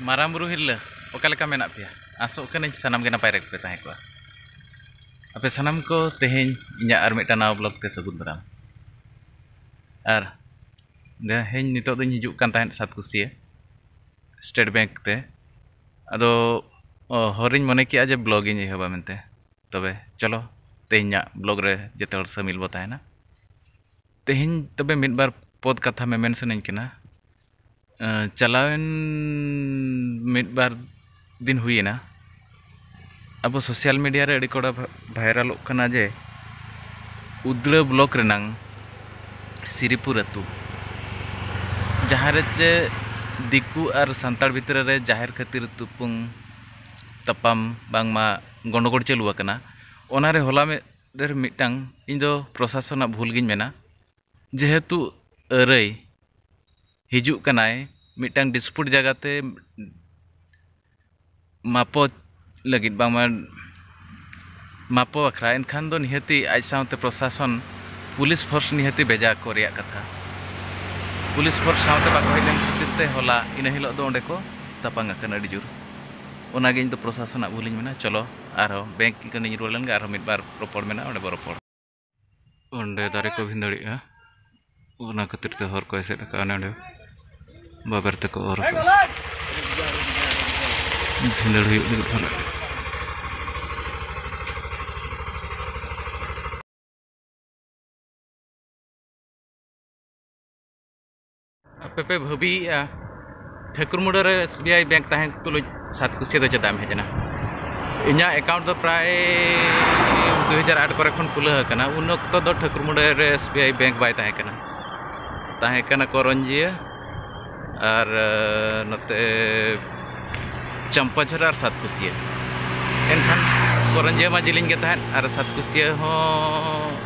Marang buru hirla, okaleka menak pia. Asok kena sanam ge napai rek pe tahe ko. Ape sanam ko teheny inya ar meta naw blog te sagun daram. Ar heny nitok doñ hijuk kan tahen sat kusia State Bank te. Ado horiñ mone ki aje blog iñ ehoba mente. Tobe chalo tehnya blog re jete hor samil bo tahena. Teheny tobe midbar pod katha me mention añ kena. चलावेन मिड बार दिन हुई ना अब social media रे अड़ी कोड़ा viral कना जे उद्र ब्लॉक रेनांग सिरिपुर अतु जहाँ रे जे दिकु और सांतार भितर रे जाहिर खातिर तुपुंग तपाम बांगमा गंडगोल चलुआ कना ओनारे होला में रे मिटांग इन दो प्रशासन भूल गिन मेना जेहेतु अरई हिजुक कनाय मिटांग डिस्प्यूट जगहते मापो लगित बांगमा मापो अखरा एनखान दो निहती आज साउते प्रशासन पुलिस फोर्स निहती बेजा को रिया कथा पुलिस फोर्स साउते बाको हेलेन खातिरते होला इन हिलो दो ओंडे को तपांग अकन अडी जुर ओनागे इन दो प्रशासन भूलिñ मेना चलो आरो बैंक कनिñ रुलन गे आरो मिद बार रोपड़ मेना ओंडे बरोपड़ ओंडे दारे को भिंदड़िया ओना खातिरते हर को एसेट का ओंडे बाबर तक और भिंदड़ हुई भला पे भाभी ठाकुरमुड़ा रे SBI बैंक ताहें तुलो सात कुसिया दो चदाम हेजना इन्या अकाउंट दो प्राय 2008 करे खन खुला कना उन वक्त दो ठाकुरमुड़ा रे SBI बैंक बाय ताहें कना करंजिया और नते चंपाझर और सातकुसिया एनखान करंजिया मा जिलिंग के तहन और सातकुसिया हो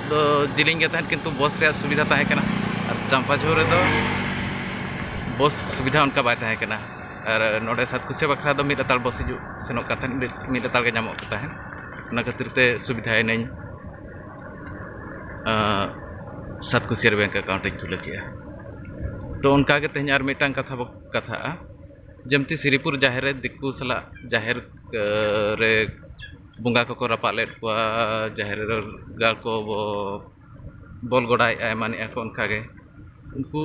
दो जिलिंग के तहन किंतु बस रे सुविधा ताहे कना और चंपाझर दो बस सुविधा उनका बाय ताहे कना और नोडे सातकुसिया बखरा दो मिद अताल बस हिजु सेनो कथन मिद अताल के नामो ताहेन ना खातिरते सुविधा नई सातकुसिया बैंक अकाउंट खुला किया तो उनका के तेहन आर मिटांग कथा जमती सिरिपुर जाहिर रे दिक्कु सला जाहिर रे बुंगा को रपा लेट को जाहिर गाल को बॉल गोडाय आयमानी को उनका के उनको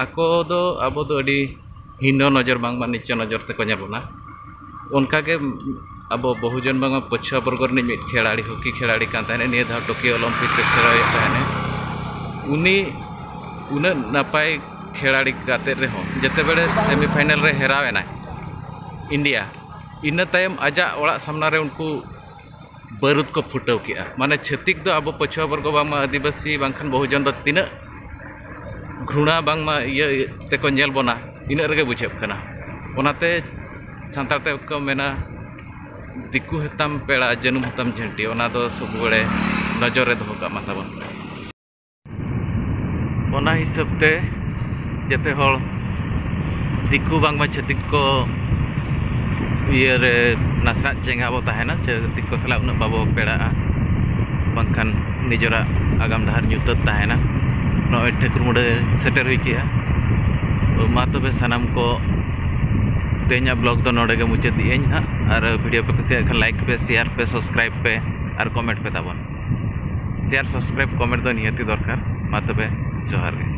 आको दो अब दो अडी हिनो नजर बांग मा नीचे नजर ते को नेलबोना उनका के अब बहुजन बांग पछुआ वर्ग रे मिट खेलाड़ी हॉकी खेलाड़ी कान ताने निय धा टोकियो ओलंपिक रे खेलाय ताने उनी उन नापाय खेलाड़ी गाते रहो जते बेले सेमीफाइनल रे हेरावेना इंडिया इन तायम आजा ओड़ा सामना रे उनको बारूद को फुटाव किया माने छतिक दो अब पछुआ वर्ग बांगमा आदिवासी बांखान बहुजन दो तीन घृणा बांगमा ये तेको नेल बोना इन रगे बुझेब कना ओनाते सांतार ते को मेना दिकु हेताम पेड़ा जनुम हेताम झंटी ओना दो सब बड़े नजर रे दोहो का माताबन ओना हिसाब ते जते हल दिकु बांगमा छतिक को ये रे नासना चेंगा बो ताहेना छतिक को सला उन बाबो पेड़ा बांखान निजरा आगाम डहार ᱧᱩᱛᱟᱹᱛ ताहेना नॉय ठाकुरमुड़ा सेटर हुई किया मा तबे सनाम को तेहना ब्लॉग दो नोडे गे मुचाद दिएñ हा और वीडियो पे कुसिया खान लाइक पे शेयर पे सब्सक्राइब पे और कमेंट पे ताबन शेयर सब्सक्राइब कमेंट दो निहती दरकार मा तबे जोहार गे।